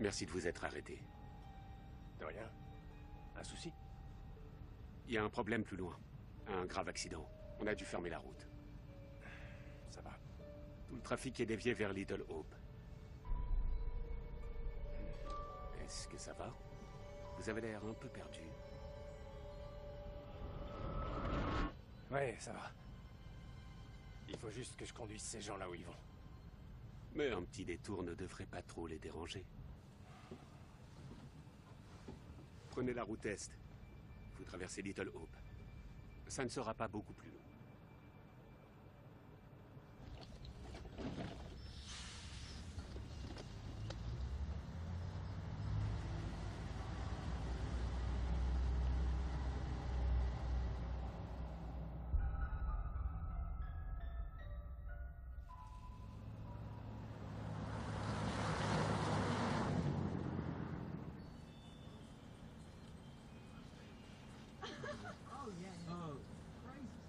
Merci de vous être arrêté. De rien. Un souci? Il y a un problème plus loin. Un grave accident. On a dû fermer la route. Ça va. Tout le trafic est dévié vers Little Hope. Est-ce que ça va? Vous avez l'air un peu perdu. Ouais, ça va. Il faut juste que je conduise ces gens là où ils vont. Mais un petit détour ne devrait pas trop les déranger. Prenez la route Est. Vous traversez Little Hope. Ça ne sera pas beaucoup plus long.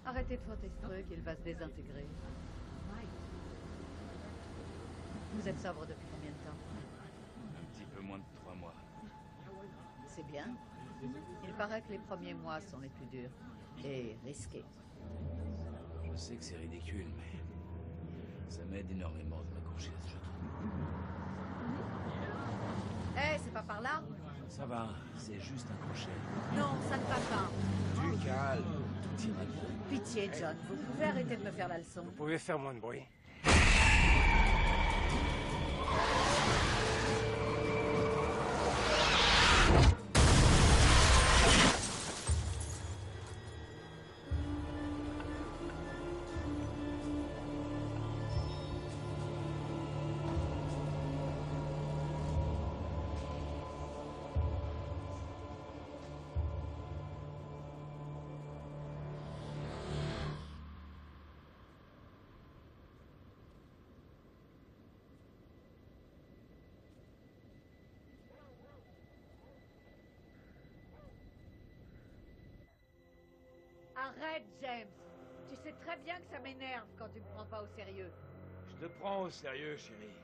Arrêtez de frotter ce truc, il va se désintégrer. Vous êtes sobre depuis combien de temps? Un petit peu moins de 3 mois. C'est bien. Il paraît que les premiers mois sont les plus durs. Et risqués. Je sais que c'est ridicule, mais ça m'aide énormément de m'accrocher à ce truc. Eh, c'est pas par là? Ça va, c'est juste un crochet. Non, ça ne va pas. Du calme, tout ira bien. Pitié, John, vous pouvez arrêter de me faire la leçon. Vous pouvez faire moins de bruit. Arrête, James. Tu sais très bien que ça m'énerve quand tu me prends pas au sérieux. Je te prends au sérieux, chérie.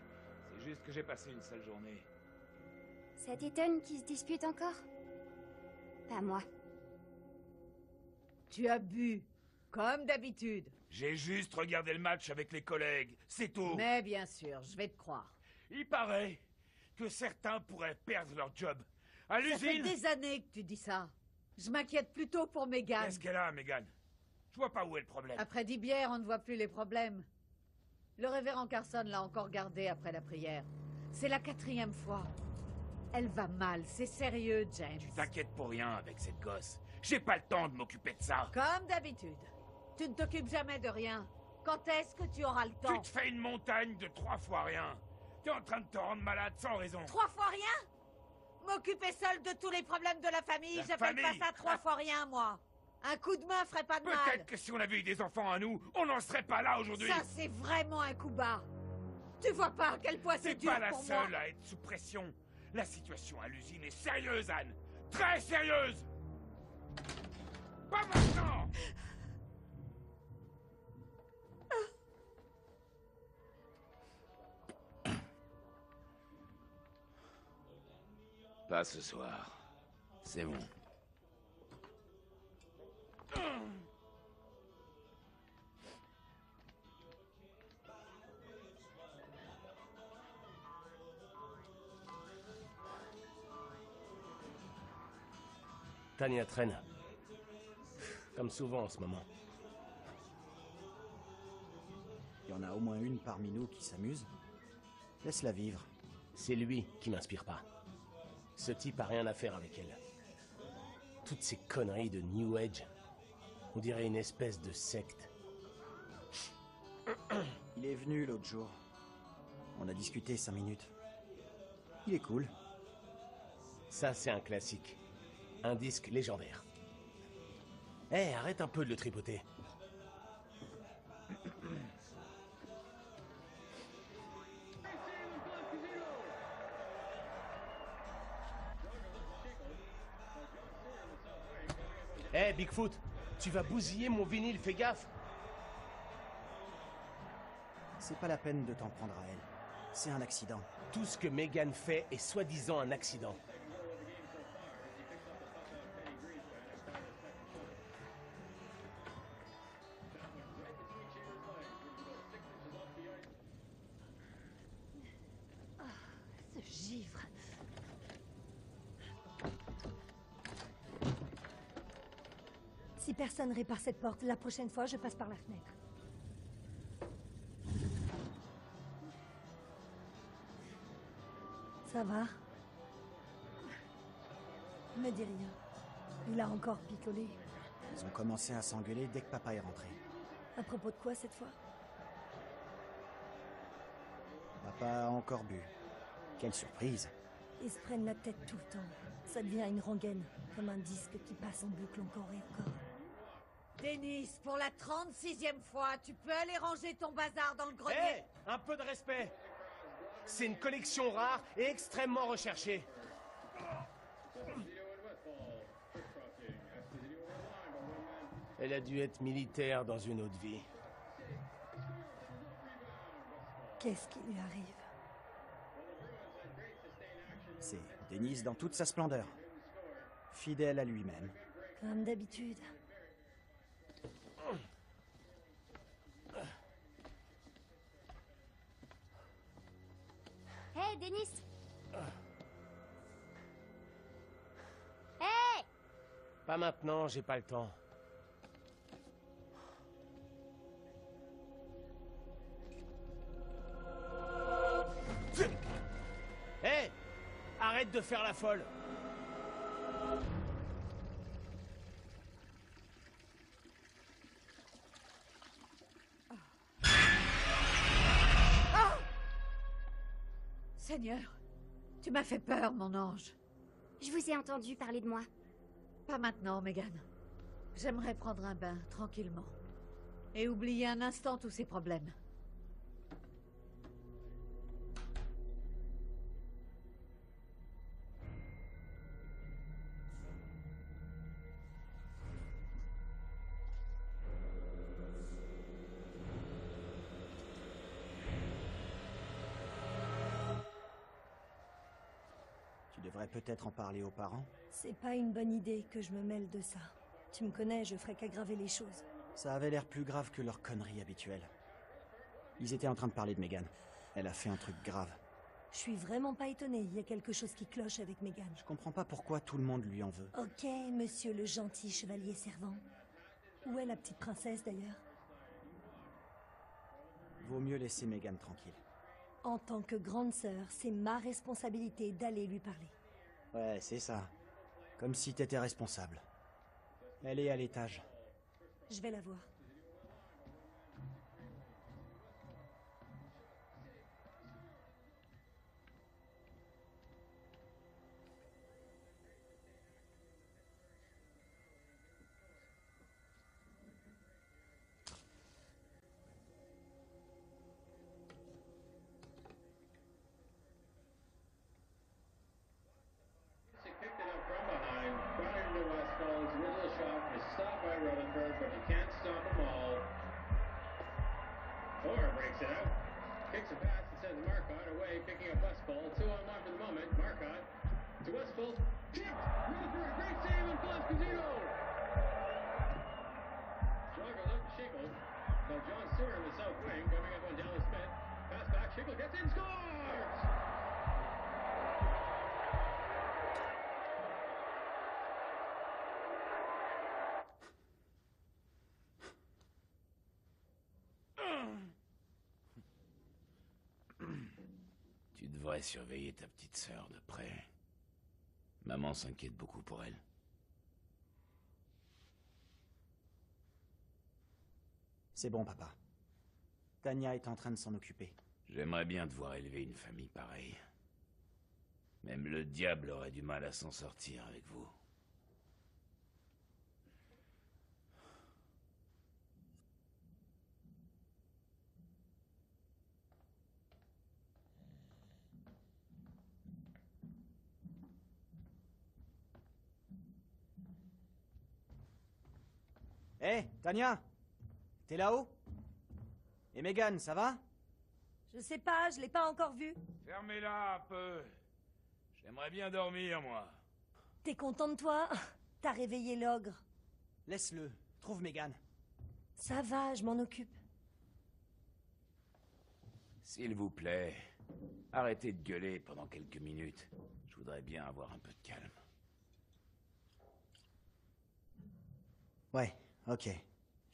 C'est juste que j'ai passé une sale journée. Ça t'étonne qu'ils se disputent encore? Pas moi. Tu as bu, comme d'habitude. J'ai juste regardé le match avec les collègues, c'est tout. Mais bien sûr, je vais te croire. Il paraît que certains pourraient perdre leur job. À Ça fait l'usine... des années que tu dis ça. Je m'inquiète plutôt pour Megan. Qu'est-ce qu'elle a, Megan? Je vois pas où est le problème. Après 10 bières, on ne voit plus les problèmes. Le révérend Carson l'a encore gardée après la prière. C'est la 4e fois. Elle va mal, c'est sérieux, James. Tu t'inquiètes pour rien avec cette gosse. J'ai pas le temps de m'occuper de ça. Comme d'habitude. Tu ne t'occupes jamais de rien. Quand est-ce que tu auras le temps? Tu te fais une montagne de 3 fois rien. T'es en train de te rendre malade sans raison. 3 fois rien? M'occuper seul de tous les problèmes de la famille, j'appelle pas ça 3 fois rien, moi. Un coup de main ferait pas de mal. Peut-être que si on avait eu des enfants à nous, on n'en serait pas là aujourd'hui. Ça, c'est vraiment un coup bas. Tu vois pas à quel point c'est T'es dur pas la pour seule moi. à être sous pression. La situation à l'usine est sérieuse, Anne. Très sérieuse. Pas maintenant. Pas ce soir. C'est bon. Tania traîne. Comme souvent en ce moment. Il y en a au moins une parmi nous qui s'amuse. Laisse-la vivre. C'est lui qui m'inspire pas. Ce type a rien à faire avec elle. Toutes ces conneries de New Age. On dirait une espèce de secte. Il est venu l'autre jour. On a discuté 5 minutes. Il est cool. Ça, c'est un classique. Un disque légendaire. Eh, arrête un peu de le tripoter. Eh, Bigfoot, tu vas bousiller mon vinyle, fais gaffe. C'est pas la peine de t'en prendre à elle. C'est un accident. Tout ce que Megan fait est soi-disant un accident. Ce givre. Si personne répare cette porte, la prochaine fois, je passe par la fenêtre. Ça va? Me dis rien. Il a encore picolé. Ils ont commencé à s'engueuler dès que papa est rentré. À propos de quoi cette fois? Papa a encore bu. Quelle surprise. Ils se prennent la tête tout le temps. Ça devient une rengaine, comme un disque qui passe en boucle encore et encore. Dennis, pour la 36e fois, tu peux aller ranger ton bazar dans le grenier. Hé, un peu de respect. C'est une collection rare et extrêmement recherchée. Elle a dû être militaire dans une autre vie. Qu'est-ce qui lui arrive? C'est Dennis dans toute sa splendeur. Fidèle à lui-même. Comme d'habitude. Hé, Dennis! Hé! Pas maintenant, j'ai pas le temps. Hé! Arrête de faire la folle! Seigneur, tu m'as fait peur, mon ange. Je vous ai entendu parler de moi. Pas maintenant, Megan. J'aimerais prendre un bain, tranquillement. Et oublier un instant tous ces problèmes. Tu devrais peut-être en parler aux parents. C'est pas une bonne idée que je me mêle de ça. Tu me connais, je ferais qu'aggraver les choses. Ça avait l'air plus grave que leur connerie habituelle. Ils étaient en train de parler de Megan. Elle a fait un truc grave. Je suis vraiment pas étonnée, il y a quelque chose qui cloche avec Megan. Je comprends pas pourquoi tout le monde lui en veut. Ok, monsieur le gentil chevalier servant. Où est la petite princesse d'ailleurs? Vaut mieux laisser Megan tranquille. En tant que grande sœur, c'est ma responsabilité d'aller lui parler. Ouais, c'est ça. Comme si t'étais responsable. Elle est à l'étage. Je vais la voir. Picked it up from behind, brought it into Westfall's original shot, was stopped by Rutherford, but you can't stop them all. Thor breaks it out, kicks a pass and sends Marcotte away, picking up Westfall. 2-on-1 for the moment. Marcotte to Westfall, tipped. Rutherford, great save and Phillips Casino. Struggled up to Schickel. Now John Stewart in the south wing, coming up on Dallas Smith. Pass back, Schickel gets in, scores! Tu devrais surveiller ta petite sœur de près. Maman s'inquiète beaucoup pour elle. C'est bon, papa. Tania est en train de s'en occuper. J'aimerais bien te voir élever une famille pareille. Même le diable aurait du mal à s'en sortir avec vous. Hé, Tania! T'es là-haut? Et Megan, ça va? Je sais pas, je l'ai pas encore vu. Fermez-la un peu. J'aimerais bien dormir, moi. T'es content de toi? T'as réveillé l'ogre. Laisse-le. Trouve Megan. Ça va, je m'en occupe. S'il vous plaît, arrêtez de gueuler pendant quelques minutes. Je voudrais bien avoir un peu de calme. Ouais, ok.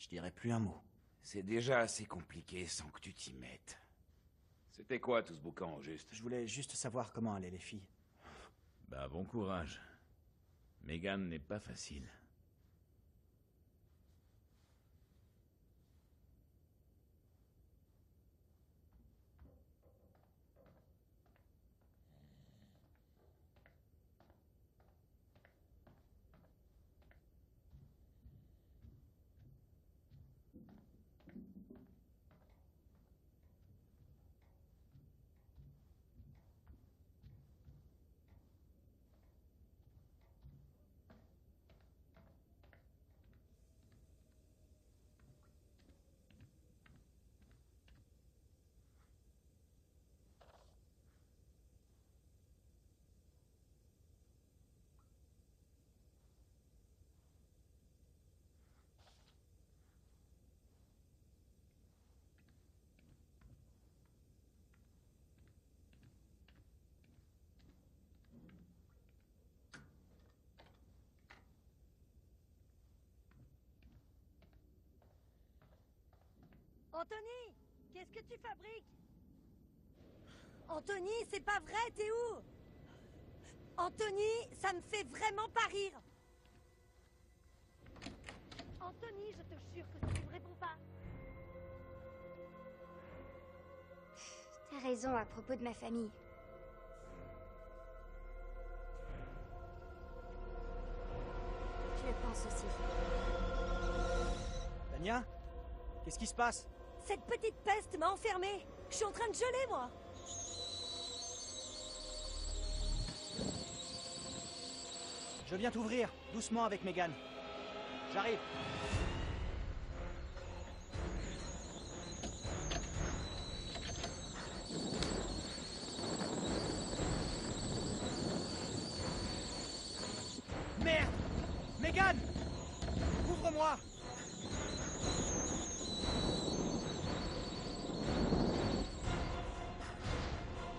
Je dirai plus un mot. C'est déjà assez compliqué sans que tu t'y mettes. C'était quoi tout ce boucan, au juste? Je voulais juste savoir comment allaient les filles. Bah bon courage. Megan n'est pas facile. Anthony, qu'est-ce que tu fabriques? Anthony, c'est pas vrai, t'es où? Anthony, ça me fait vraiment pas rire. Anthony, je te jure que tu ne me réponds pas. T'as raison à propos de ma famille. Je le pense aussi. Tania? Qu'est-ce qui se passe? Cette petite peste m'a enfermée. Je suis en train de geler, moi. Je viens t'ouvrir, doucement avec Megan. J'arrive. Merde! Megan! Ouvre-moi!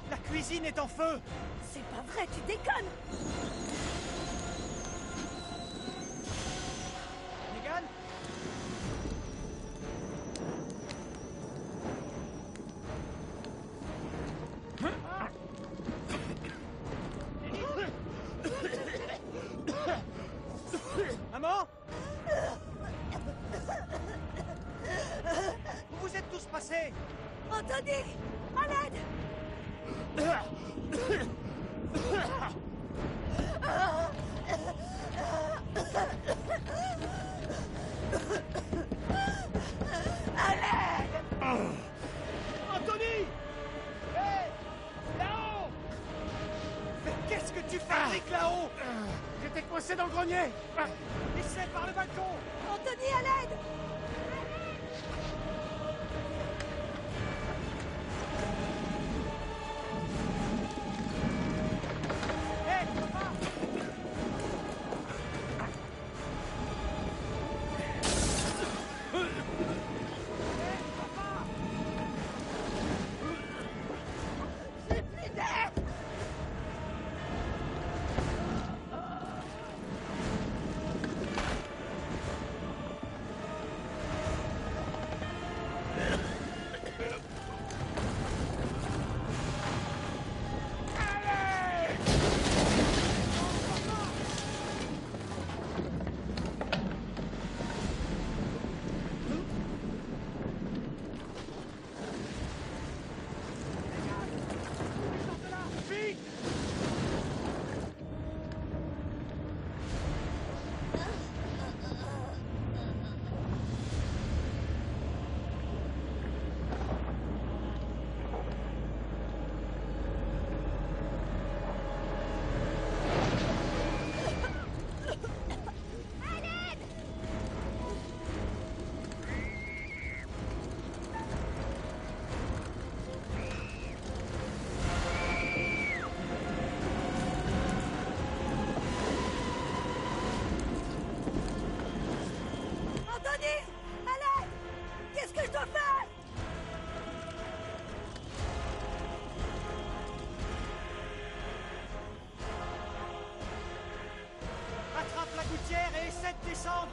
La cuisine est en feu! C'est pas vrai, tu déconnes! Megan? Maman? Où vous êtes tous passés? Anthony! À l'aide! Anthony! Hé! Là-haut! Mais qu'est-ce que tu fabriques là-haut? J'étais coincé dans le grenier. Essaie par le balcon! Anthony, à l'aide! Hé, papa! J'ai plus d'air! descendre!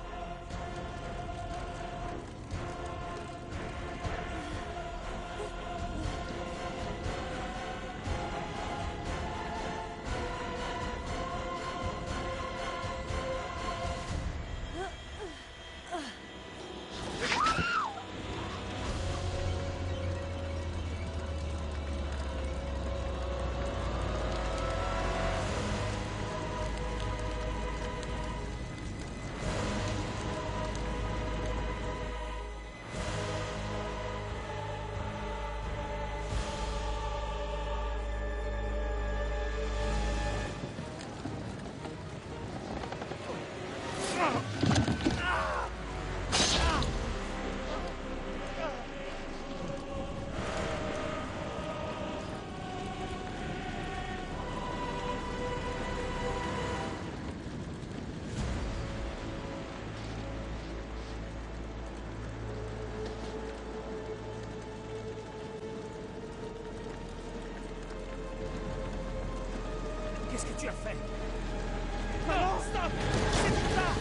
Qu'est-ce que tu as fait? Non, stop! C'est trop tard!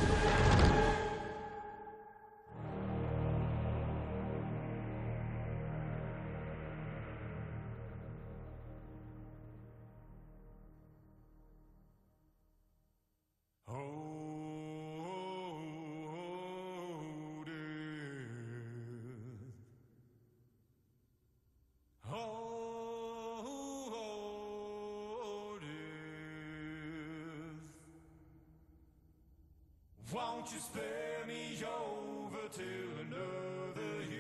Won't you spare me over till another year?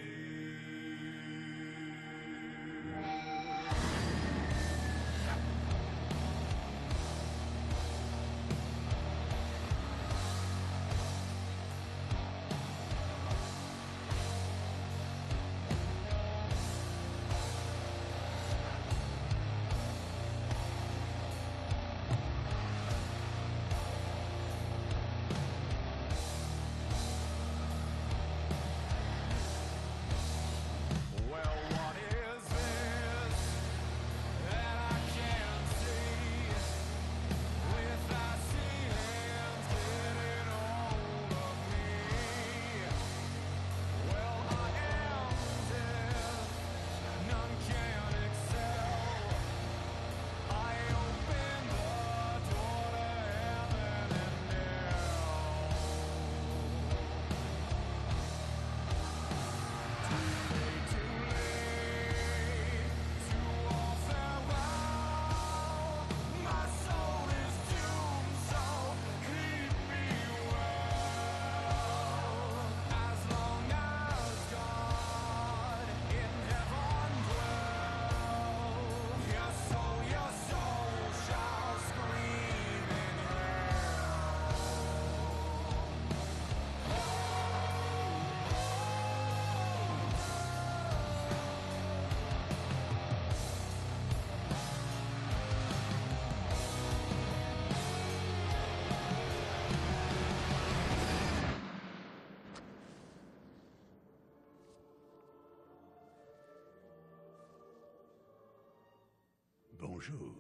Bonjour.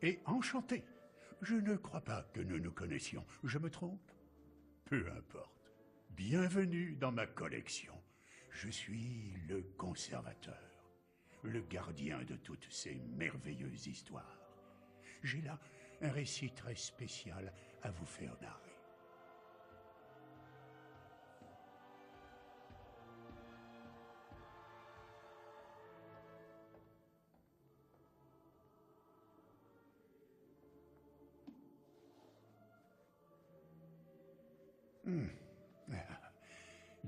Et enchanté. Je ne crois pas que nous nous connaissions. Je me trompe? Peu importe. Bienvenue dans ma collection. Je suis le conservateur, le gardien de toutes ces merveilleuses histoires. J'ai là un récit très spécial à vous faire narrer.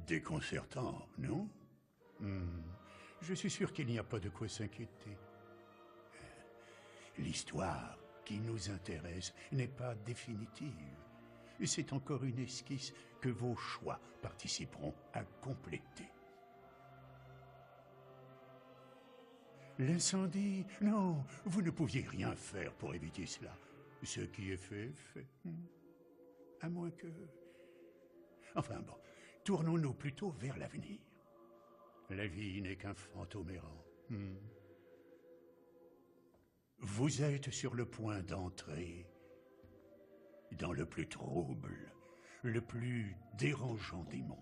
Déconcertant, non? Je suis sûr qu'il n'y a pas de quoi s'inquiéter. L'histoire qui nous intéresse n'est pas définitive. C'est encore une esquisse que vos choix participeront à compléter. L'incendie? Non, vous ne pouviez rien faire pour éviter cela. Ce qui est fait, est fait. À moins que... Enfin bon, tournons-nous plutôt vers l'avenir. La vie n'est qu'un fantôme errant. Vous êtes sur le point d'entrer dans le plus trouble, le plus dérangeant des mondes.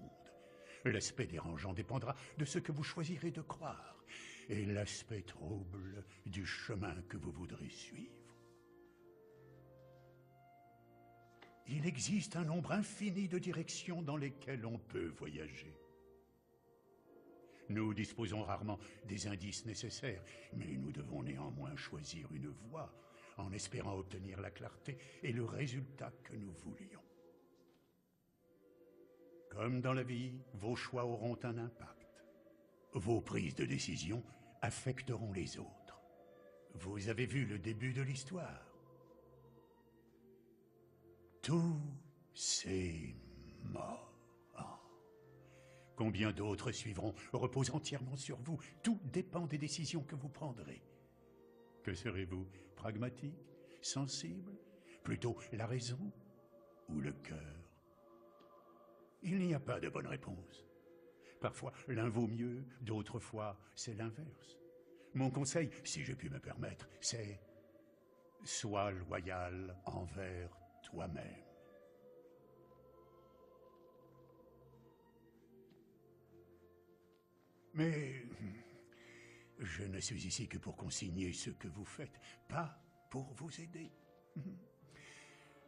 L'aspect dérangeant dépendra de ce que vous choisirez de croire, et l'aspect trouble du chemin que vous voudrez suivre. Il existe un nombre infini de directions dans lesquelles on peut voyager. Nous disposons rarement des indices nécessaires, mais nous devons néanmoins choisir une voie en espérant obtenir la clarté et le résultat que nous voulions. Comme dans la vie, vos choix auront un impact. Vos prises de décision affecteront les autres. Vous avez vu le début de l'histoire. Tout c'est mort. Combien d'autres suivront repose entièrement sur vous. Tout dépend des décisions que vous prendrez. Que serez-vous? Pragmatique? Sensible? Plutôt la raison ou le cœur? Il n'y a pas de bonne réponse. Parfois, l'un vaut mieux, d'autres fois, c'est l'inverse. Mon conseil, si je puis me permettre, c'est « Sois loyal envers toi-même ». Mais je ne suis ici que pour consigner ce que vous faites, pas pour vous aider.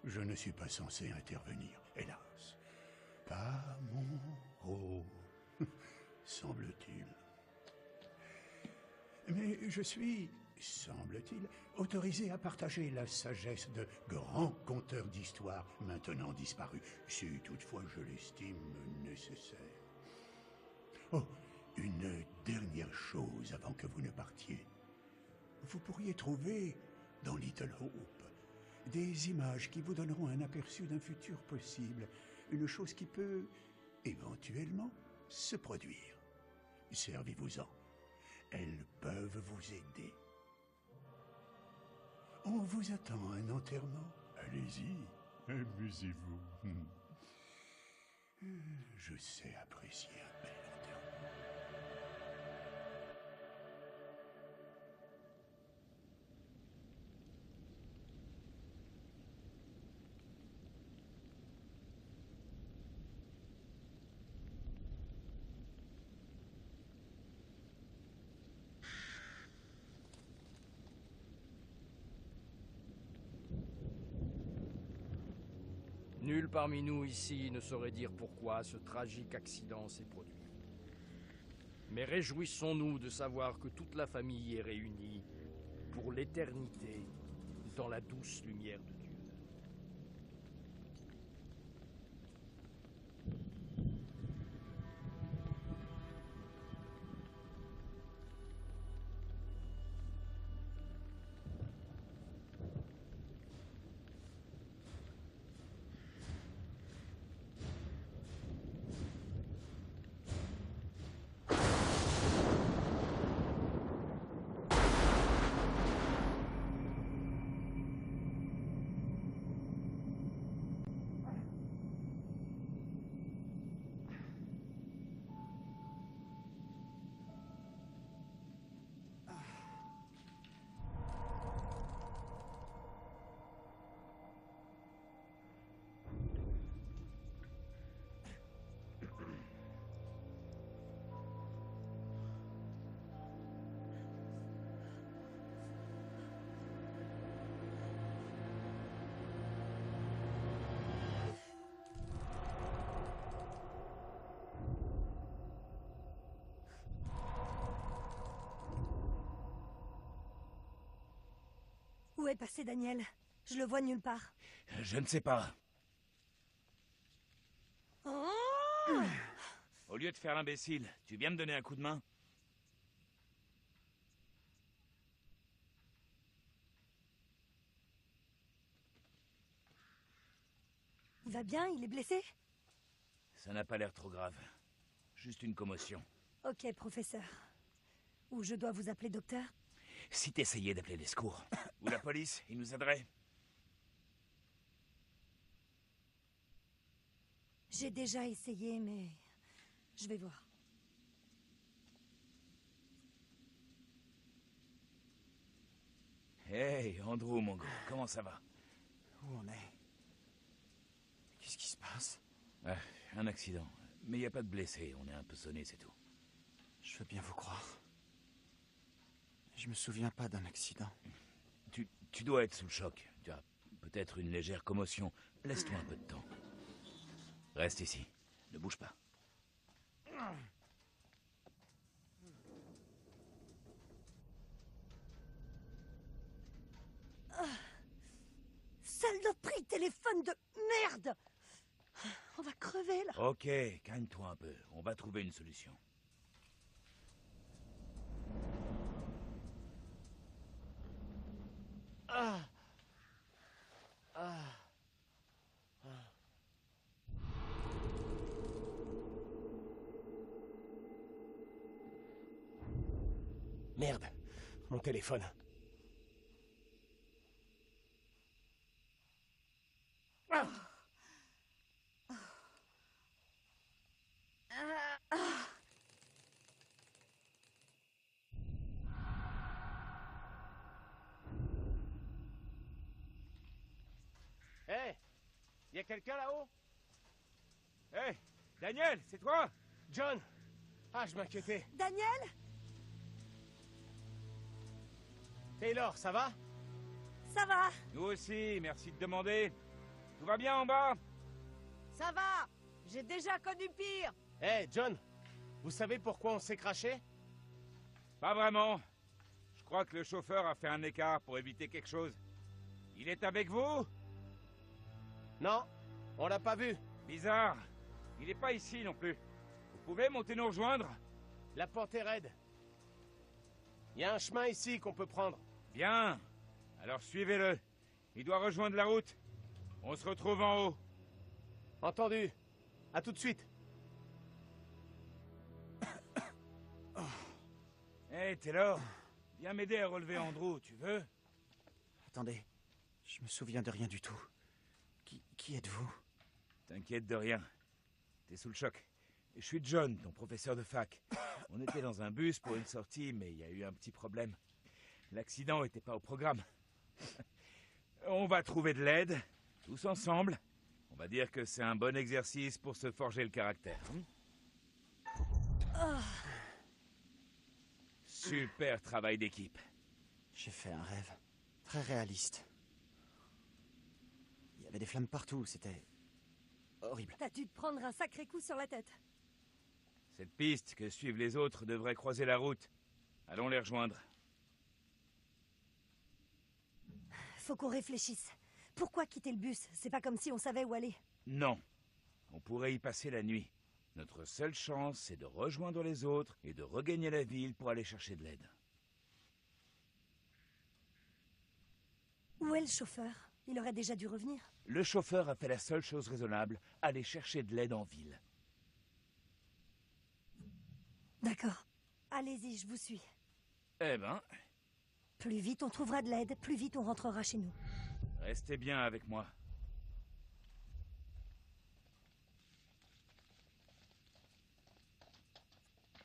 Je ne suis pas censé intervenir, hélas. Pas mon rôle, semble-t-il. Mais je suis, semble-t-il, autorisé à partager la sagesse de grands conteurs d'histoires maintenant disparus, si toutefois je l'estime nécessaire. Oh, une dernière chose avant que vous ne partiez. Vous pourriez trouver, dans Little Hope, des images qui vous donneront un aperçu d'un futur possible, une chose qui peut, éventuellement, se produire. Servez-vous-en. Elles peuvent vous aider. On vous attend à un enterrement. Allez-y, amusez-vous. Je sais apprécier un bel enterrement. Nul parmi nous ici ne saurait dire pourquoi ce tragique accident s'est produit. Mais réjouissons-nous de savoir que toute la famille est réunie pour l'éternité dans la douce lumière de Dieu. Où est passé Daniel? Je le vois nulle part. Je ne sais pas. Oh! Au lieu de faire l'imbécile, tu viens me donner un coup de main? Il va bien? Il est blessé? Ça n'a pas l'air trop grave. Juste une commotion. Ok, professeur. Ou je dois vous appeler docteur? Si t'essayais d'appeler les secours. Ou la police, ils nous aideraient. J'ai déjà essayé, mais... je vais voir. Hey, Andrew, mon gars, comment ça va? Où on est? Qu'est-ce qui se passe? Ah, un accident. Mais y a pas de blessés, on est un peu sonné, c'est tout. Je veux bien vous croire. Je me souviens pas d'un accident. Tu dois être sous le choc. Tu as peut-être une légère commotion. Laisse-toi un peu de temps. Reste ici. Ne bouge pas. Saloperie téléphone de merde! On va crever, là. Ok, calme-toi un peu. On va trouver une solution. Ah. Ah. Ah. Merde, mon téléphone. Ah. Hé! Y a quelqu'un là-haut? Hé! Daniel, c'est toi? John! Ah, je m'inquiétais. Daniel? Taylor, ça va? Ça va? Nous aussi, merci de demander. Tout va bien en bas? Ça va. J'ai déjà connu pire. Hé, John! Vous savez pourquoi on s'est craché? Pas vraiment. Je crois que le chauffeur a fait un écart pour éviter quelque chose. Il est avec vous? Non, on l'a pas vu. Bizarre. Il est pas ici non plus. Vous pouvez monter nous rejoindre? La porte est raide. Il y a un chemin ici qu'on peut prendre. Bien. Alors suivez-le. Il doit rejoindre la route. On se retrouve en haut. Entendu. À tout de suite. Hé, Taylor. Viens m'aider à relever Andrew, tu veux? Attendez, je me souviens de rien du tout. Qui êtes-vous? T'inquiète de rien. T'es sous le choc. Je suis John, ton professeur de fac. On était dans un bus pour une sortie, mais il y a eu un petit problème. L'accident n'était pas au programme. On va trouver de l'aide, tous ensemble. On va dire que c'est un bon exercice pour se forger le caractère. Super travail d'équipe. J'ai fait un rêve. Très réaliste. Il y avait des flammes partout, c'était... horrible. T'as dû te prendre un sacré coup sur la tête. Cette piste que suivent les autres devrait croiser la route. Allons les rejoindre. Faut qu'on réfléchisse. Pourquoi quitter le bus? C'est pas comme si on savait où aller. Non. On pourrait y passer la nuit. Notre seule chance, c'est de rejoindre les autres et de regagner la ville pour aller chercher de l'aide. Où est le chauffeur? Il aurait déjà dû revenir. Le chauffeur a fait la seule chose raisonnable, aller chercher de l'aide en ville. D'accord. Allez-y, je vous suis. Eh ben, Plus vite on trouvera de l'aide, plus vite on rentrera chez nous. restez bien avec moi.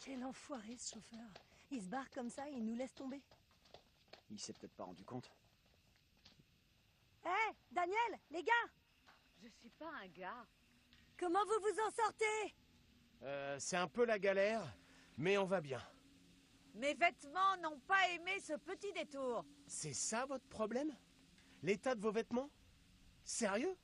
Quel enfoiré ce chauffeur. Il se barre comme ça et il nous laisse tomber. Il s'est peut-être pas rendu compte. Hé, Daniel, les gars! Je suis pas un gars. Comment vous vous en sortez? C'est un peu la galère, mais on va bien. Mes vêtements n'ont pas aimé ce petit détour. C'est ça votre problème? L'état de vos vêtements? Sérieux?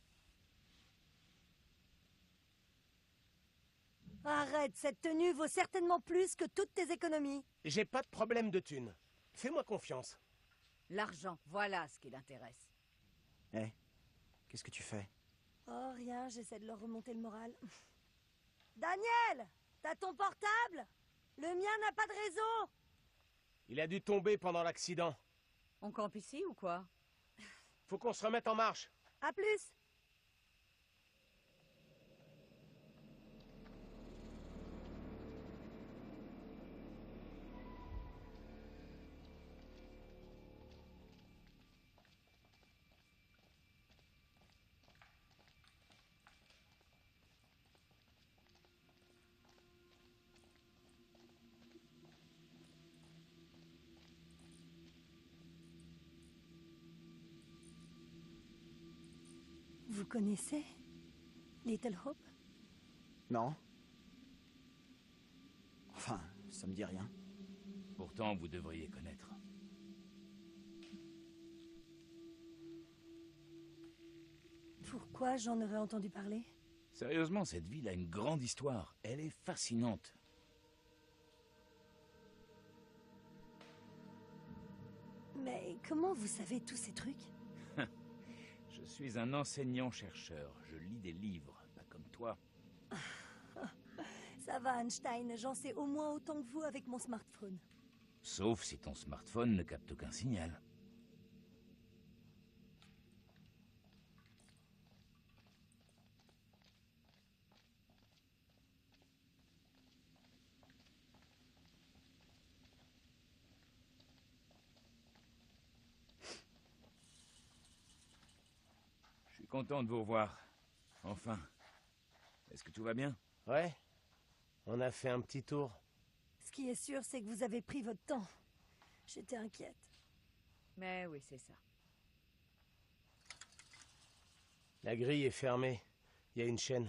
Arrête, cette tenue vaut certainement plus que toutes tes économies. J'ai pas de problème de thunes. Fais-moi confiance. L'argent, voilà ce qui l'intéresse. Hé, qu'est-ce que tu fais? Oh, rien, j'essaie de leur remonter le moral. Daniel! T'as ton portable? Le mien n'a pas de réseau! Il a dû tomber pendant l'accident. On campe ici ou quoi? Faut qu'on se remette en marche. À plus! Vous connaissez Little Hope? Non. Enfin, ça me dit rien. Pourtant, vous devriez connaître. Pourquoi j'en aurais entendu parler? Sérieusement, cette ville a une grande histoire. Elle est fascinante. Mais comment vous savez tous ces trucs? Je suis un enseignant-chercheur. Je lis des livres, pas comme toi. Ça va, Einstein, j'en sais au moins autant que vous avec mon smartphone. Sauf si ton smartphone ne capte aucun signal. Je suis content de vous revoir. Enfin. Est-ce que tout va bien? Ouais. On a fait un petit tour. Ce qui est sûr, c'est que vous avez pris votre temps. J'étais inquiète. Mais oui, c'est ça. La grille est fermée. Il y a une chaîne.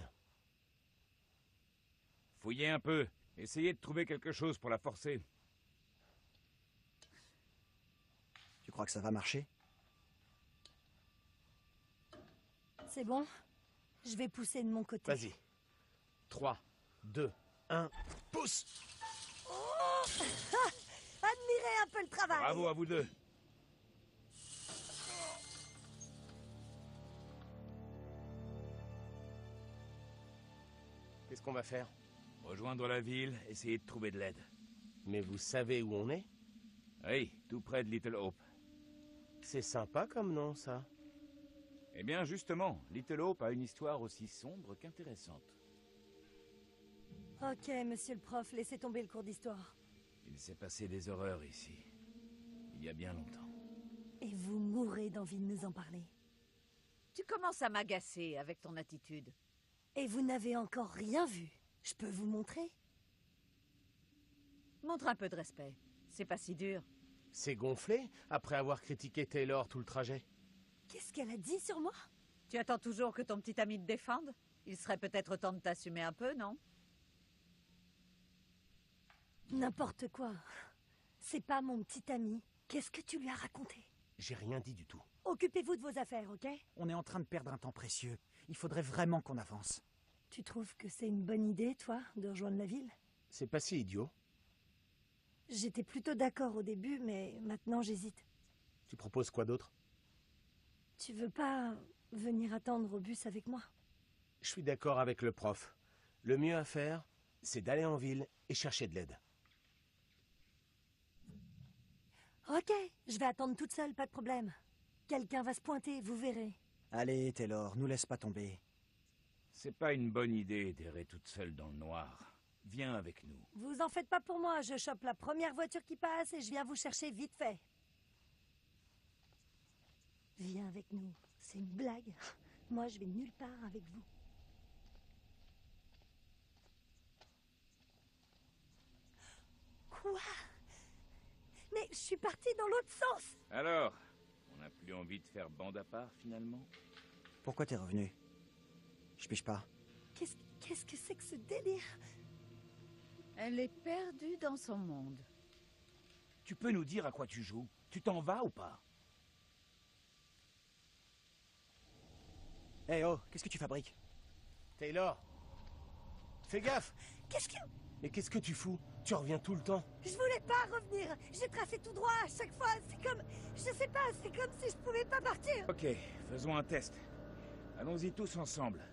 Fouillez un peu. Essayez de trouver quelque chose pour la forcer. Tu crois que ça va marcher? C'est bon? Je vais pousser de mon côté. Vas-y. 3, 2, 1, pousse! Oh Admirez un peu le travail! Bravo à vous deux. Qu'est-ce qu'on va faire? Rejoindre la ville, essayer de trouver de l'aide. Mais vous savez où on est? Oui, tout près de Little Hope. C'est sympa comme nom, ça. Eh bien, justement, Little Hope a une histoire aussi sombre qu'intéressante. Ok, monsieur le prof, laissez tomber le cours d'histoire. Il s'est passé des horreurs ici. Il y a bien longtemps. Et vous mourrez d'envie de nous en parler. Tu commences à m'agacer avec ton attitude. Et vous n'avez encore rien vu. Je peux vous montrer? Montre un peu de respect. C'est pas si dur. C'est gonflé après avoir critiqué Taylor tout le trajet. Qu'est-ce qu'elle a dit sur moi? Tu attends toujours que ton petit ami te défende? Il serait peut-être temps de t'assumer un peu, non? N'importe quoi. C'est pas mon petit ami. Qu'est-ce que tu lui as raconté? J'ai rien dit du tout. Occupez-vous de vos affaires, ok? On est en train de perdre un temps précieux. Il faudrait vraiment qu'on avance. Tu trouves que c'est une bonne idée, toi, de rejoindre la ville? C'est pas si idiot. J'étais plutôt d'accord au début, mais maintenant j'hésite. Tu proposes quoi d'autre? Tu veux pas venir attendre au bus avec moi? Je suis d'accord avec le prof. Le mieux à faire, c'est d'aller en ville et chercher de l'aide. Ok, je vais attendre toute seule, pas de problème. Quelqu'un va se pointer, vous verrez. Allez, Taylor, nous laisse pas tomber. C'est pas une bonne idée d'errer toute seule dans le noir. Viens avec nous. Vous en faites pas pour moi, je chope la première voiture qui passe et je viens vous chercher vite fait. Viens avec nous, c'est une blague. Moi, je vais nulle part avec vous. Quoi? Mais je suis partie dans l'autre sens. Alors, on n'a plus envie de faire bande à part, finalement? Pourquoi t'es revenu? Je piche pas. Qu'est-ce que c'est que ce délire? Elle est perdue dans son monde. Tu peux nous dire à quoi tu joues? Tu t'en vas ou pas? Eh oh, qu'est-ce que tu fabriques? Taylor! Fais gaffe! Qu'est-ce que... Mais qu'est-ce que tu fous? Tu reviens tout le temps. Je voulais pas revenir. J'ai tracé tout droit à chaque fois. C'est comme... Je sais pas, c'est comme si je pouvais pas partir. Ok, faisons un test. Allons-y tous ensemble.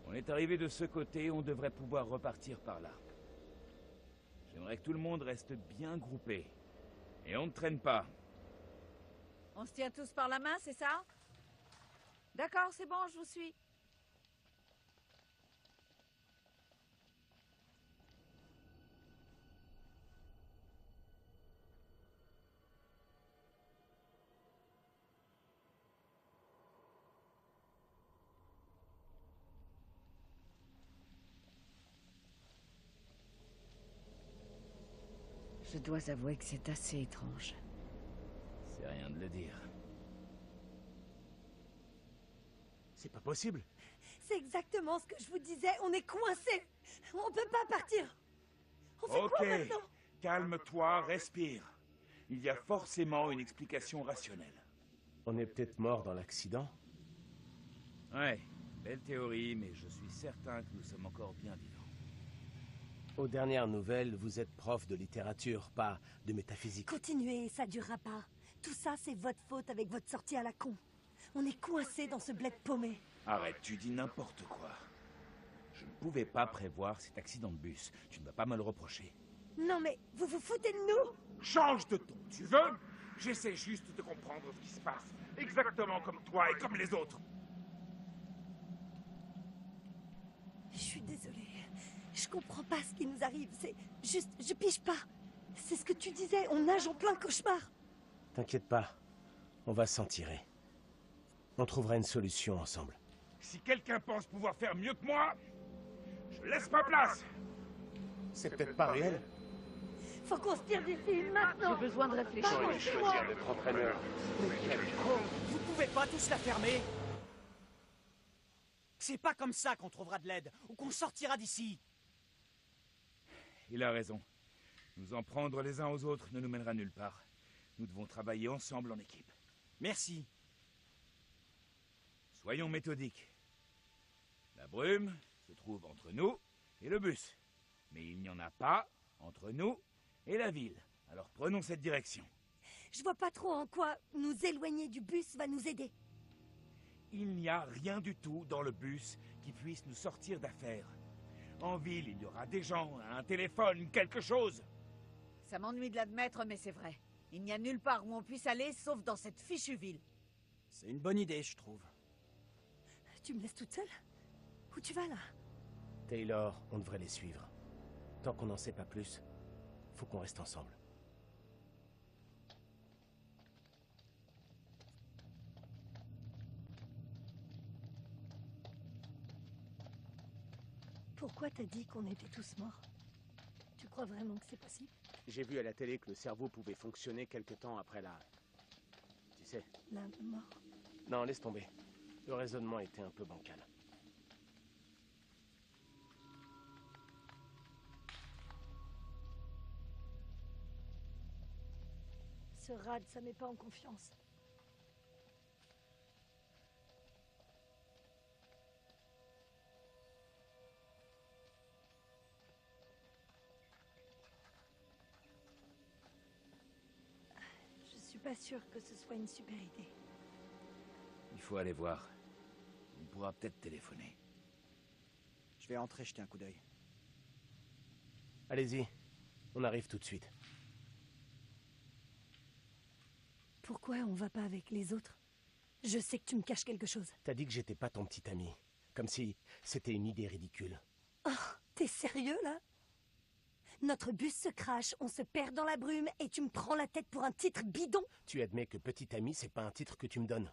On est arrivé de ce côté, on devrait pouvoir repartir par là. J'aimerais que tout le monde reste bien groupé. Et on ne traîne pas. On se tient tous par la main, c'est ça? D'accord, c'est bon, je vous suis. Je dois avouer que c'est assez étrange. C'est rien de le dire. C'est pas possible. C'est exactement ce que je vous disais, on est coincés. On peut pas partir. On fait quoi maintenant? Ok, calme-toi, respire. Il y a forcément une explication rationnelle. On est peut-être mort dans l'accident. Ouais, belle théorie, mais je suis certain que nous sommes encore bien vivants. Aux dernières nouvelles, vous êtes prof de littérature, pas de métaphysique. Continuez, ça durera pas. Tout ça, c'est votre faute avec votre sortie à la con. On est coincés dans ce bled paumé. Arrête, tu dis n'importe quoi. Je ne pouvais pas prévoir cet accident de bus. Tu ne vas pas me le reprocher. Non mais, vous vous foutez de nous? Change de ton, tu veux? J'essaie juste de comprendre ce qui se passe. Exactement comme toi et comme les autres. Je suis désolée. Je comprends pas ce qui nous arrive. C'est juste, je pige pas. C'est ce que tu disais, on nage en plein cauchemar. T'inquiète pas, on va s'en tirer. On trouvera une solution ensemble. Si quelqu'un pense pouvoir faire mieux que moi, je laisse ma place. C'est peut-être pas réel. Faut qu'on se tire d'ici, maintenant. J'ai besoin de réfléchir. J'aurais dû choisir d'être entraîneur. Mais quel con! Vous pouvez pas tous la fermer? C'est pas comme ça qu'on trouvera de l'aide, ou qu'on sortira d'ici. Il a raison. Nous en prendre les uns aux autres ne nous mènera nulle part. Nous devons travailler ensemble en équipe. Merci. Soyons méthodiques. La brume se trouve entre nous et le bus. Mais il n'y en a pas entre nous et la ville. Alors prenons cette direction. Je vois pas trop en quoi nous éloigner du bus va nous aider. Il n'y a rien du tout dans le bus qui puisse nous sortir d'affaire. En ville, il y aura des gens, un téléphone, quelque chose. Ça m'ennuie de l'admettre, mais c'est vrai. Il n'y a nulle part où on puisse aller, sauf dans cette fichue ville. C'est une bonne idée, je trouve. Tu me laisses toute seule? Où tu vas, là? Taylor, on devrait les suivre. Tant qu'on n'en sait pas plus, faut qu'on reste ensemble. Pourquoi t'as dit qu'on était tous morts? Tu crois vraiment que c'est possible? J'ai vu à la télé que le cerveau pouvait fonctionner quelque temps après la... Tu sais... La mort? Non, laisse tomber. Le raisonnement était un peu bancal. Ce rad, ça met pas en confiance. Je suis pas sûre que ce soit une super idée. Il faut aller voir. On pourra peut-être téléphoner. Je vais entrer jeter un coup d'œil. Allez-y, on arrive tout de suite. Pourquoi on va pas avec les autres? Je sais que tu me caches quelque chose. T'as dit que j'étais pas ton petit ami. Comme si c'était une idée ridicule. Oh, t'es sérieux, là? Notre bus se crache, on se perd dans la brume et tu me prends la tête pour un titre bidon? Tu admets que petit ami, c'est pas un titre que tu me donnes.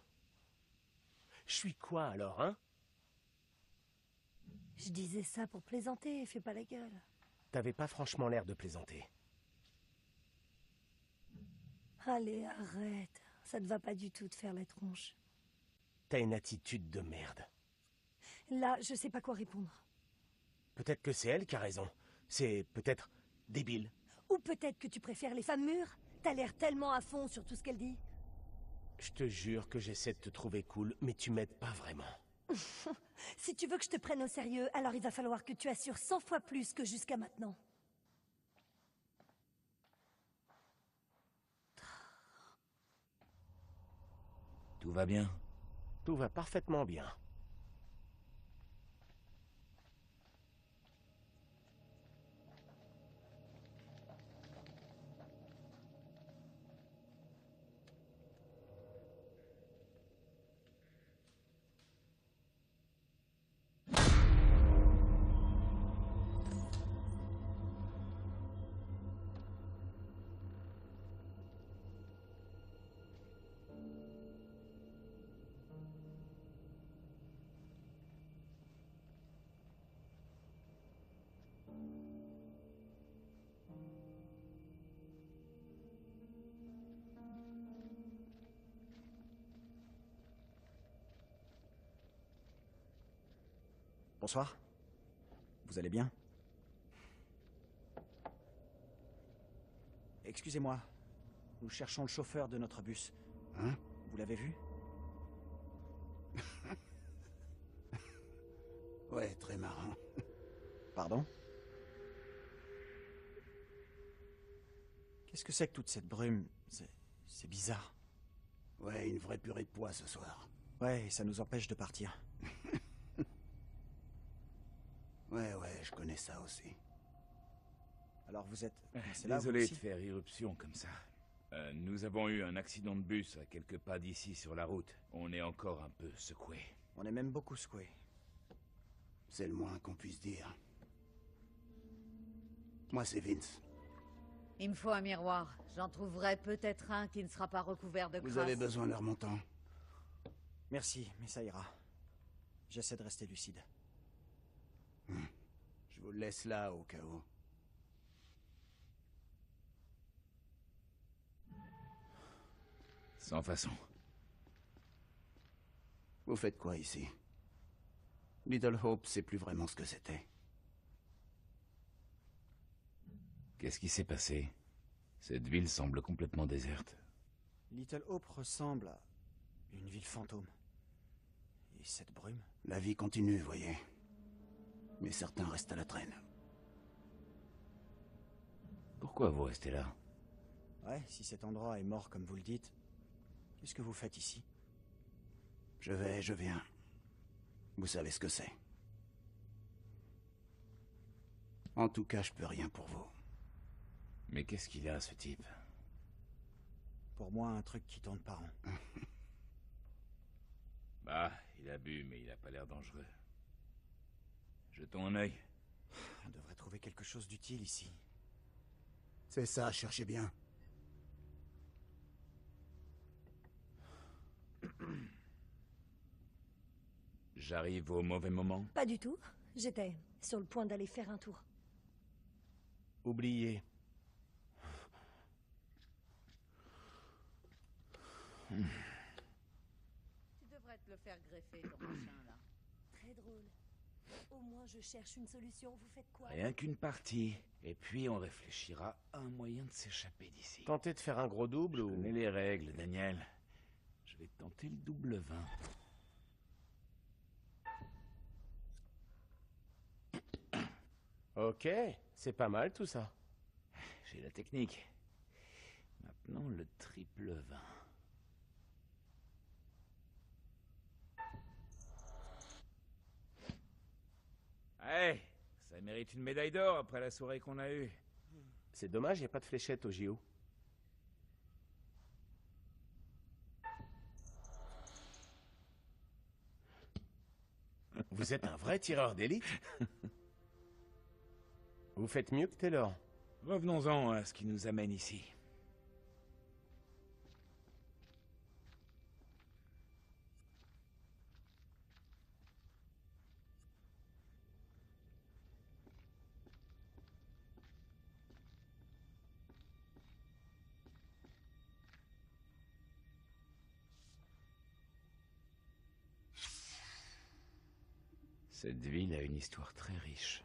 Je suis quoi alors, hein? Je disais ça pour plaisanter, fais pas la gueule. T'avais pas franchement l'air de plaisanter. Allez, arrête. Ça te va pas du tout de faire la tronche. T'as une attitude de merde. Là, je sais pas quoi répondre. Peut-être que c'est elle qui a raison. C'est peut-être débile. Ou peut-être que tu préfères les femmes mûres. T'as l'air tellement à fond sur tout ce qu'elle dit. Je te jure que j'essaie de te trouver cool, mais tu m'aides pas vraiment. Si tu veux que je te prenne au sérieux, alors il va falloir que tu assures 100 fois plus que jusqu'à maintenant. Tout va bien? Tout va parfaitement bien. Bonsoir. Vous allez bien? Excusez-moi. Nous cherchons le chauffeur de notre bus. Hein? Vous l'avez vu? Ouais, très marrant. Pardon? Qu'est-ce que c'est que toute cette brume? C'est bizarre. Ouais, une vraie purée de pois ce soir. Ouais, ça nous empêche de partir. Ouais, je connais ça aussi. Alors vous êtes... c'est là, vous Désolé de aussi faire irruption comme ça. Nous avons eu un accident de bus à quelques pas d'ici sur la route. On est encore un peu secoué. On est même beaucoup secoués. C'est le moins qu'on puisse dire. Moi, c'est Vince. Il me faut un miroir. J'en trouverai peut-être un qui ne sera pas recouvert de crasse. Vous avez besoin de leur montant. Merci, mais ça ira. J'essaie de rester lucide. Je vous le laisse là, au cas où. Sans façon. Vous faites quoi ici? Little Hope, c'est plus vraiment ce que c'était. Qu'est-ce qui s'est passé? Cette ville semble complètement déserte. Little Hope ressemble à une ville fantôme. Et cette brume? La vie continue, voyez. Mais certains restent à la traîne. Pourquoi vous restez là? Ouais, si cet endroit est mort comme vous le dites, qu'est-ce que vous faites ici? Je vais, je viens. Vous savez ce que c'est. En tout cas, je peux rien pour vous. Mais qu'est-ce qu'il a, ce type? Pour moi, un truc qui tourne pas rond. Bah, il a bu, mais il a pas l'air dangereux. Jetons un œil. On devrait trouver quelque chose d'utile ici. C'est ça, cherchez bien. J'arrive au mauvais moment? Pas du tout. J'étais sur le point d'aller faire un tour. Oubliez. Tu devrais te le faire greffer, ton machin, là. Très drôle. Au moins, je cherche une solution. Vous faites quoi? Rien qu'une partie. Et puis on réfléchira à un moyen de s'échapper d'ici. Tentez de faire un gros double ou... Je connais les règles, Daniel. Je vais tenter le double 20. Ok, c'est pas mal tout ça. J'ai la technique. Maintenant le triple 20. Hey, ça mérite une médaille d'or après la soirée qu'on a eue. C'est dommage, il n'y a pas de fléchette au JO. Vous êtes un vrai tireur d'élite. Vous faites mieux que Taylor. Revenons-en à ce qui nous amène ici. Cette ville a une histoire très riche.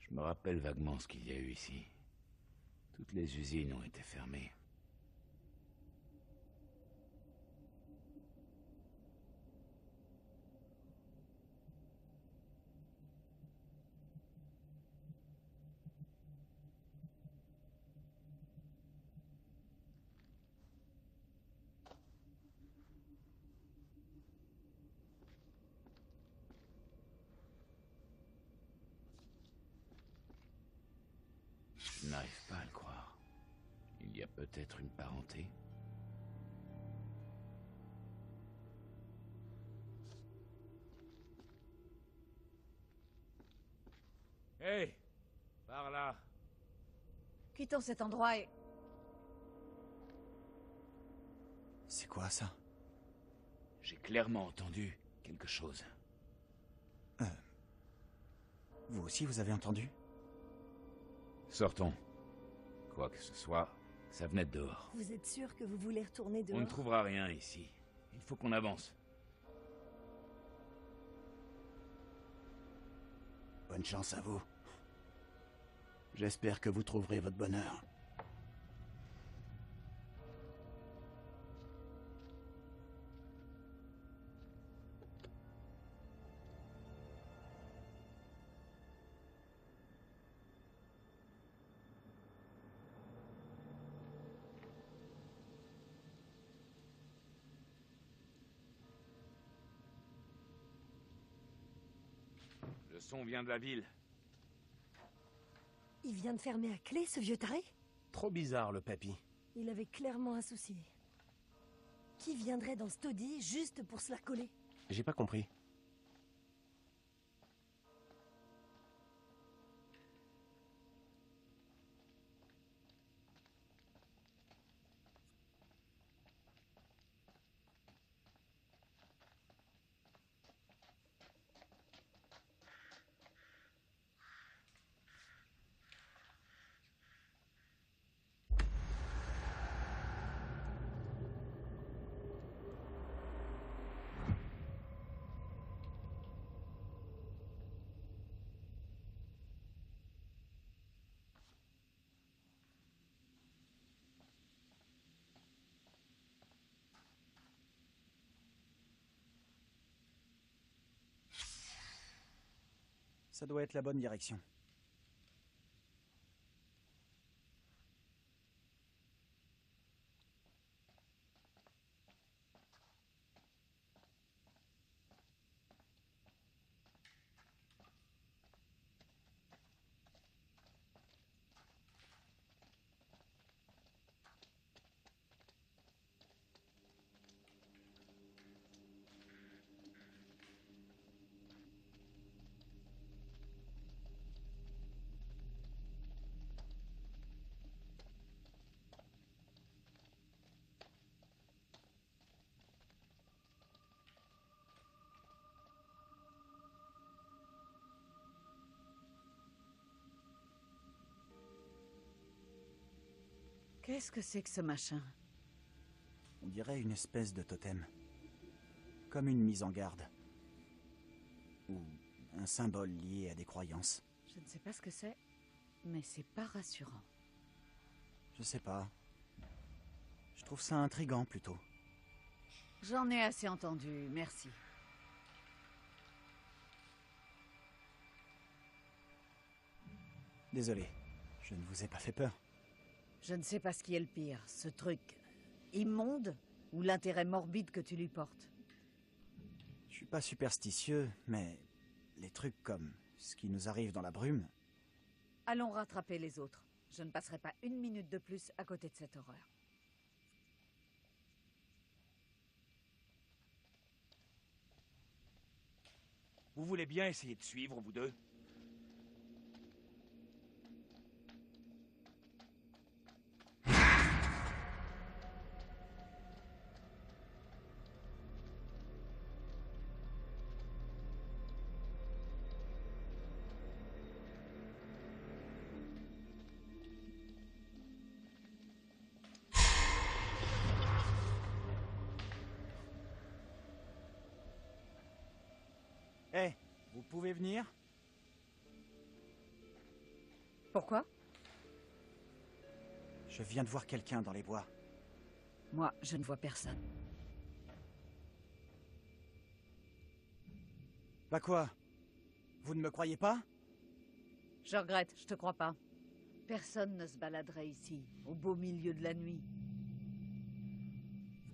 Je me rappelle vaguement ce qu'il y a eu ici. Toutes les usines ont été fermées. Je n'arrive pas à le croire. Il y a peut-être une parenté. Hey! Par là! Quittons cet endroit et... C'est quoi ça? J'ai clairement entendu quelque chose. Vous aussi, vous avez entendu? Sortons. Quoi que ce soit, ça venait de dehors. Vous êtes sûr que vous voulez retourner dehors? On ne trouvera rien ici. Il faut qu'on avance. Bonne chance à vous. J'espère que vous trouverez votre bonheur. Le son vient de la ville. Il vient de fermer à clé, ce vieux taré? Trop bizarre, le papy. Il avait clairement un souci. Qui viendrait dans ce taudis juste pour se la coller? J'ai pas compris. Ça doit être la bonne direction. Qu'est-ce que c'est que ce machin? On dirait une espèce de totem. Comme une mise en garde. Ou un symbole lié à des croyances. Je ne sais pas ce que c'est, mais c'est pas rassurant. Je sais pas. Je trouve ça intriguant plutôt. J'en ai assez entendu, merci. Désolé, je ne vous ai pas fait peur. Je ne sais pas ce qui est le pire, ce truc immonde ou l'intérêt morbide que tu lui portes. Je suis pas superstitieux, mais les trucs comme ce qui nous arrive dans la brume... Allons rattraper les autres. Je ne passerai pas une minute de plus à côté de cette horreur. Vous voulez bien essayer de suivre, vous deux? Hé, vous pouvez venir? Pourquoi? Je viens de voir quelqu'un dans les bois. Moi, je ne vois personne. Bah quoi? Vous ne me croyez pas? Je regrette, je te crois pas. Personne ne se baladerait ici, au beau milieu de la nuit.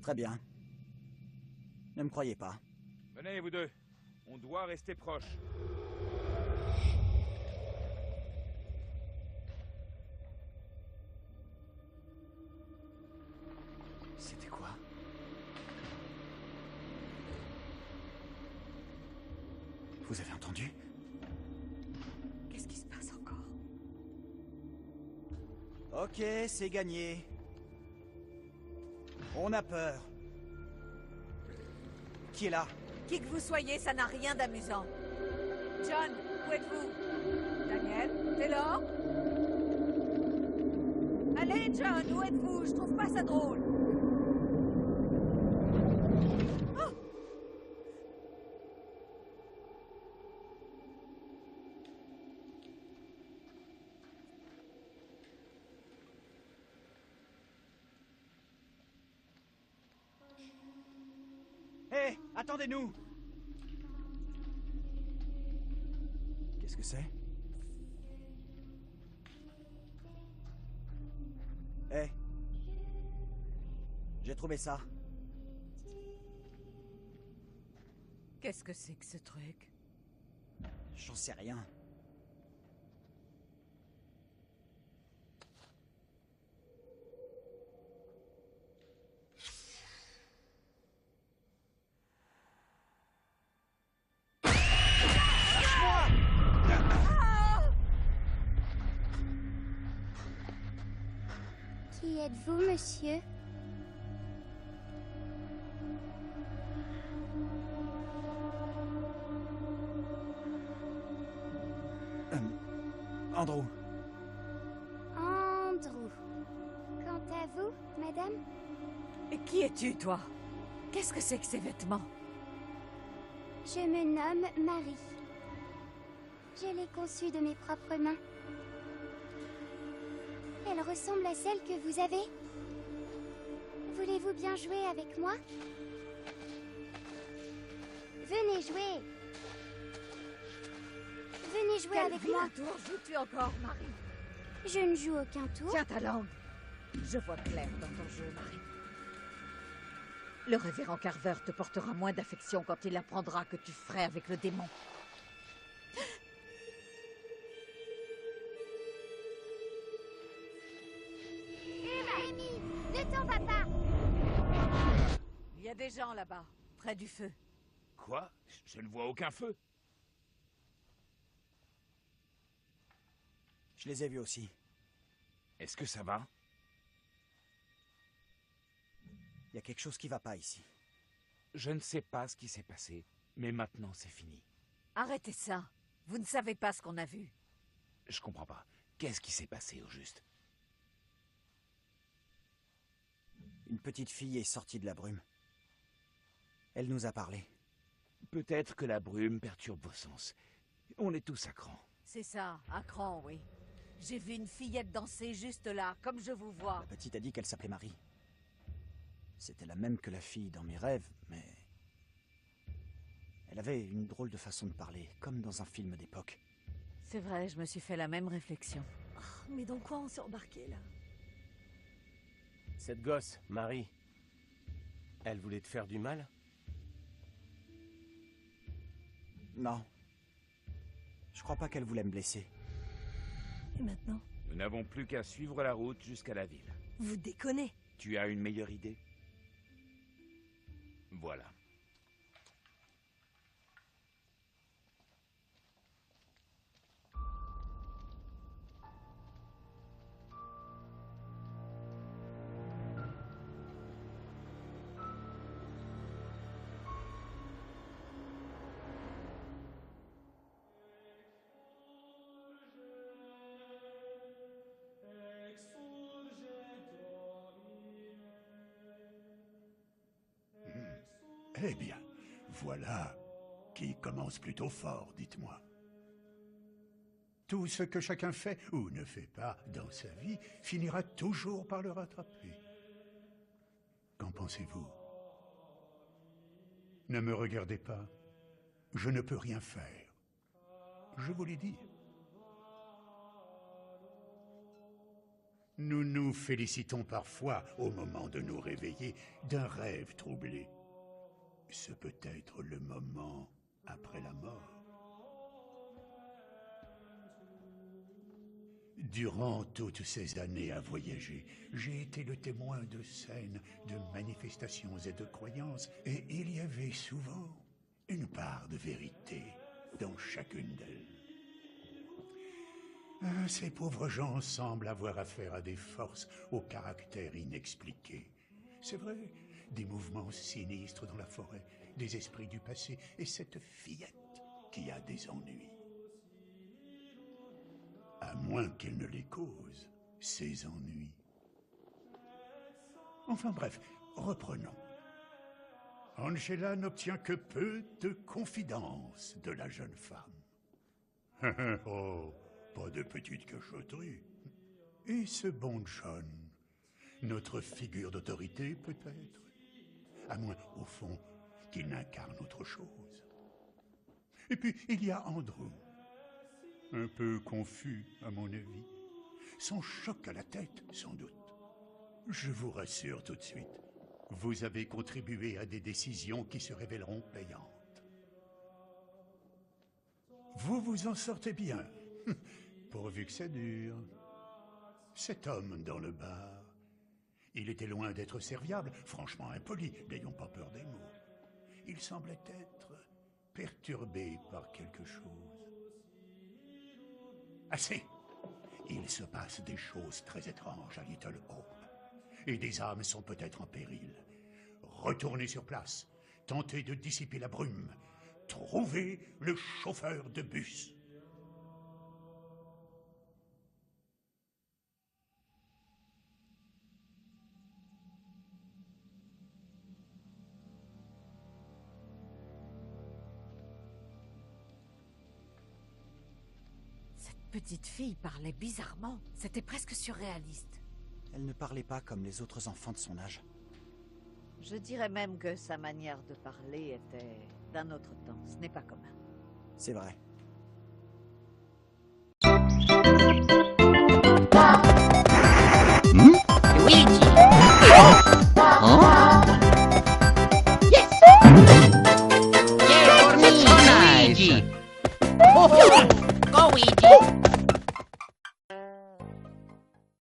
Très bien. Ne me croyez pas. Venez, vous deux. On doit rester proches. C'était quoi? Vous avez entendu? Qu'est-ce qui se passe encore? Ok, c'est gagné. On a peur. Qui est là? Qui que vous soyez, ça n'a rien d'amusant. John, où êtes-vous? Daniel, Taylor? Allez, John, où êtes-vous? Je trouve pas ça drôle. Oh! Hé, attendez-nous! Qu'est-ce que c'est? Hé! J'ai trouvé ça. Qu'est-ce que c'est que ce truc? J'en sais rien. Qui êtes-vous, monsieur? Andrew. Andrew. Quant à vous, madame? Et qui es-tu, toi? Qu'est-ce que c'est que ces vêtements? Je me nomme Marie. Je l'ai conçue de mes propres mains. Elle ressemble à celle que vous avez. Voulez-vous bien jouer avec moi? Venez jouer. Venez jouer avec moi. Quel tour joues-tu encore, Marie? Je ne joue aucun tour. Tiens ta langue. Je vois clair dans ton jeu, Marie. Le révérend Carver te portera moins d'affection quand il apprendra que tu ferais avec le démon. Amy, ne t'en va pas. Il y a des gens là-bas, près du feu. Quoi? Je ne vois aucun feu. Je les ai vus aussi. Est-ce que ça va? Il y a quelque chose qui va pas ici. Je ne sais pas ce qui s'est passé, mais maintenant c'est fini. Arrêtez ça. Vous ne savez pas ce qu'on a vu. Je comprends pas. Qu'est-ce qui s'est passé au juste? Une petite fille est sortie de la brume. Elle nous a parlé. Peut-être que la brume perturbe vos sens. On est tous à cran. C'est ça, à cran, oui. J'ai vu une fillette danser juste là, comme je vous vois. La petite a dit qu'elle s'appelait Marie. C'était la même que la fille dans mes rêves, mais... Elle avait une drôle de façon de parler, comme dans un film d'époque. C'est vrai, je me suis fait la même réflexion. Oh, mais dans quoi on s'est embarqué, là? Cette gosse, Marie, elle voulait te faire du mal? Non. Je crois pas qu'elle voulait me blesser. Et maintenant? Nous n'avons plus qu'à suivre la route jusqu'à la ville. Vous déconnez. Tu as une meilleure idée? Voilà. Eh bien, voilà qui commence plutôt fort, dites-moi. Tout ce que chacun fait ou ne fait pas dans sa vie finira toujours par le rattraper. Qu'en pensez-vous? Ne me regardez pas. Je ne peux rien faire. Je vous l'ai dit. Nous nous félicitons parfois, au moment de nous réveiller, d'un rêve troublé. Ce peut être le moment après la mort. Durant toutes ces années à voyager, j'ai été le témoin de scènes, de manifestations et de croyances, et il y avait souvent une part de vérité dans chacune d'elles. Ces pauvres gens semblent avoir affaire à des forces au caractère inexpliqué. C'est vrai, des mouvements sinistres dans la forêt, des esprits du passé, et cette fillette qui a des ennuis. À moins qu'elle ne les cause, ces ennuis. Enfin bref, reprenons. Angela n'obtient que peu de confidence de la jeune femme. Oh, pas de petite cachotterie. Et ce bon John, notre figure d'autorité peut-être, à moins, au fond, qu'il n'incarne autre chose. Et puis, il y a Andrew, un peu confus, à mon avis. Son choc à la tête, sans doute. Je vous rassure tout de suite, vous avez contribué à des décisions qui se révéleront payantes. Vous vous en sortez bien, pourvu que ça dure. Cet homme dans le bar, il était loin d'être serviable, franchement impoli, n'ayons pas peur des mots. Il semblait être perturbé par quelque chose. Assez! Il se passe des choses très étranges à Little Hope, et des âmes sont peut-être en péril. Retournez sur place, tentez de dissiper la brume, trouvez le chauffeur de bus. Petite fille parlait bizarrement. C'était presque surréaliste. Elle ne parlait pas comme les autres enfants de son âge. Je dirais même que sa manière de parler était d'un autre temps. Ce n'est pas commun. C'est vrai.